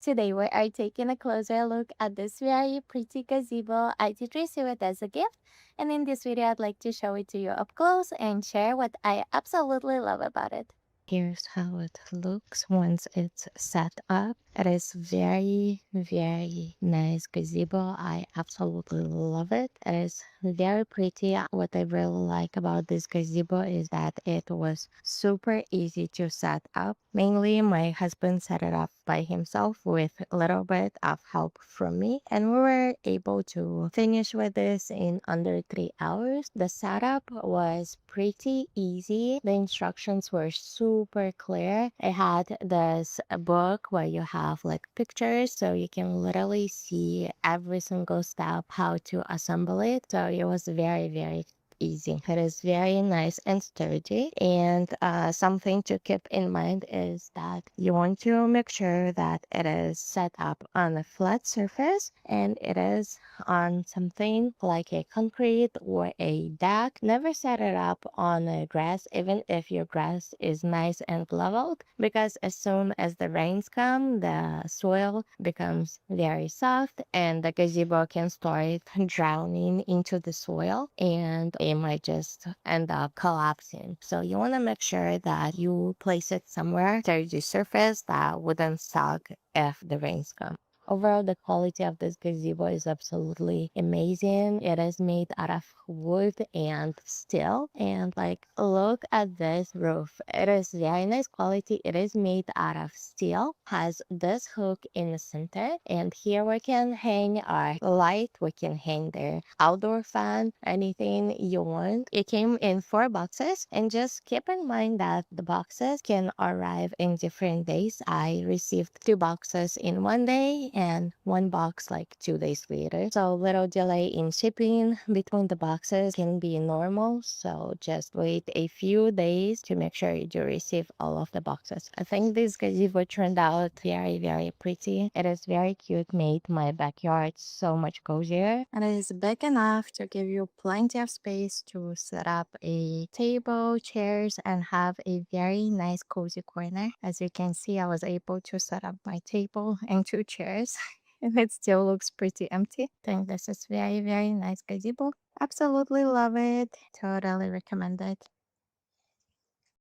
Today we are taking a closer look at this very pretty gazebo I did receive it as a gift, and in this video I'd like to show it to you up close and share what I absolutely love about it. Here's how it looks once it's set up. It is very nice gazebo. I absolutely love it. It is very pretty. What I really like about this gazebo is that it was super easy to set up. Mainly, my husband set it up by himself with a little bit of help from me, and we were able to finish with this in under 3 hours. The setup was pretty easy. The instructions were super clear. I had this book where you have like pictures, so you can literally see every single step how to assemble it. So it was very easy. It is very nice and sturdy. And something to keep in mind is that you want to make sure that it is set up on a flat surface and it is on something like a concrete or a deck. Never set it up on a grass, even if your grass is nice and leveled, because as soon as the rains come, the soil becomes very soft and the gazebo can start drowning into the soil and it might just end up collapsing. So you want to make sure that you place it somewhere sturdy surface that wouldn't suck if the rains come. Overall, the quality of this gazebo is absolutely amazing. It is made out of wood and steel. And like, look at this roof. It is very nice quality. It is made out of steel, has this hook in the center. And here we can hang our light. We can hang the outdoor fan, anything you want. It came in 4 boxes. And just keep in mind that the boxes can arrive in different days. I received 2 boxes in one day and 1 box like 2 days later. So little delay in shipping between the boxes can be normal. So just wait a few days to make sure you do receive all of the boxes. I think this gazebo turned out very pretty. It is very cute, made my backyard so much cozier. And it is big enough to give you plenty of space to set up a table, chairs, and have a very nice cozy corner. As you can see, I was able to set up my table and 2 chairs and it still looks pretty empty. I think this is very nice gazebo. Absolutely love it. Totally recommend it.